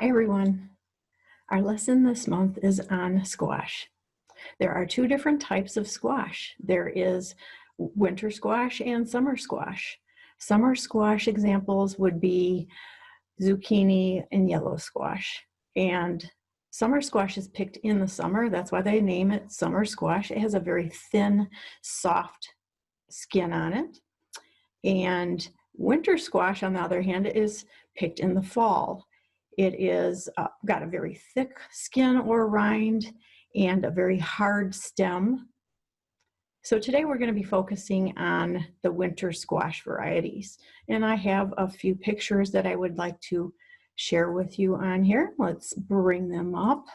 Hi everyone. Our lesson this month is on squash. There are two different types of squash. There is winter squash and summer squash. Summer squash examples would be zucchini and yellow squash. And summer squash is picked in the summer. That's why they name it summer squash. It has a very thin, soft skin on it. And winter squash, on the other hand, is picked in the fall. It is got a very thick skin or rind and a very hard stem. So today we're going to be focusing on the winter squash varieties. And I have a few pictures that I would like to share with you on here. Let's bring them up.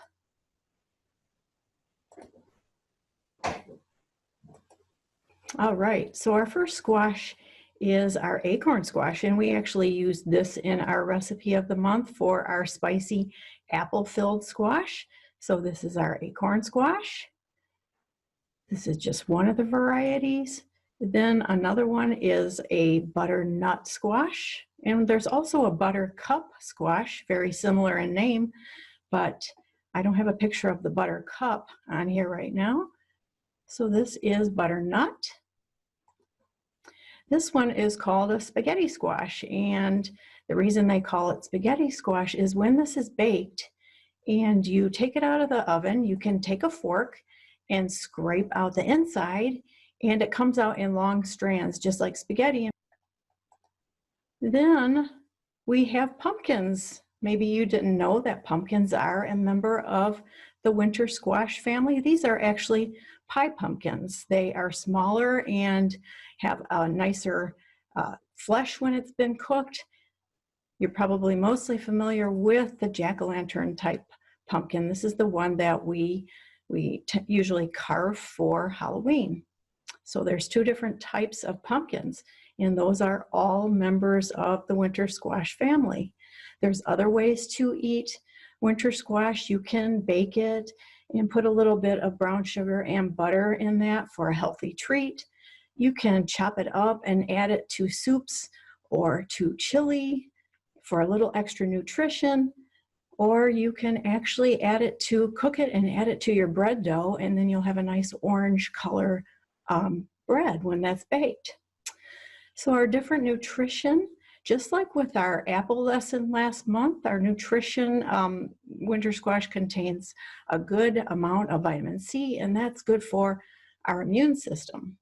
All right, so our first squash is our acorn squash, and we actually use this in our recipe of the month for our spicy apple-filled squash. So this is our acorn squash. This is just one of the varieties. Then another one is a butternut squash, and there's also a buttercup squash, very similar in name, but I don't have a picture of the buttercup on here right now. So this is butternut. This one is called a spaghetti squash, and the reason they call it spaghetti squash is when this is baked and you take it out of the oven, you can take a fork and scrape out the inside, and it comes out in long strands just like spaghetti. Then we have pumpkins. Maybe you didn't know that pumpkins are a member of the winter squash family. These are actually pie pumpkins. They are smaller and have a nicer flesh when it's been cooked. You're probably mostly familiar with the jack-o'-lantern type pumpkin. This is the one that we usually carve for Halloween. So there's two different types of pumpkins, and those are all members of the winter squash family. There's other ways to eat winter squash. You can bake it and put a little bit of brown sugar and butter in that for a healthy treat. You can chop it up and add it to soups or to chili for a little extra nutrition, or you can actually cook it and add it to your bread dough, and then you'll have a nice orange color bread when that's baked. So our different nutrition, just like with our apple lesson last month, our nutrition, winter squash contains a good amount of vitamin C, and that's good for our immune system.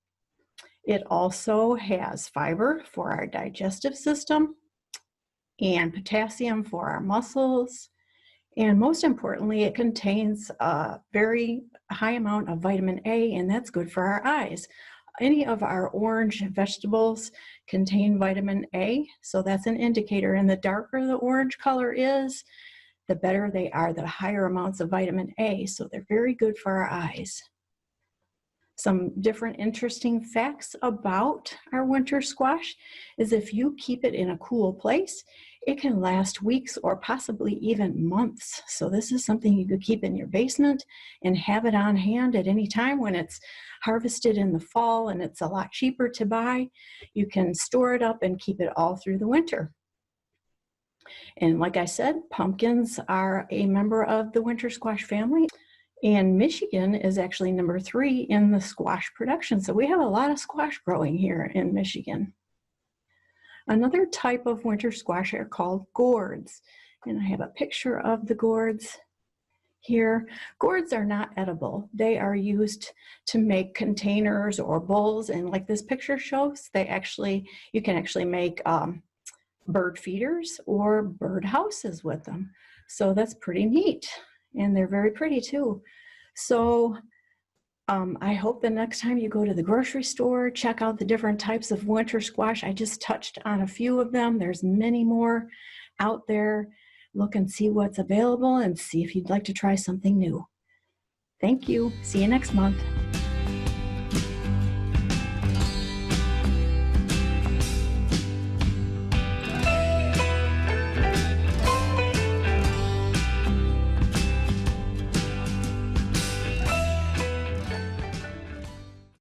It also has fiber for our digestive system and potassium for our muscles. And most importantly, it contains a very high amount of vitamin A, and that's good for our eyes. Any of our orange vegetables contain vitamin A, so that's an indicator. And the darker the orange color is, the better they are, the higher amounts of vitamin A. So they're very good for our eyes. Some different interesting facts about our winter squash is if you keep it in a cool place, it can last weeks or possibly even months. So this is something you could keep in your basement and have it on hand at any time when it's harvested in the fall and it's a lot cheaper to buy. You can store it up and keep it all through the winter. And like I said, pumpkins are a member of the winter squash family. And Michigan is actually number 3 in the squash production. So we have a lot of squash growing here in Michigan. Another type of winter squash are called gourds. And I have a picture of the gourds here. Gourds are not edible. They are used to make containers or bowls. And like this picture shows, you can actually make bird feeders or bird houses with them. So that's pretty neat. And they're very pretty too. So I hope the next time you go to the grocery store, check out the different types of winter squash. I just touched on a few of them. There's many more out there. Look and see what's available and see if you'd like to try something new. Thank you. See you next month.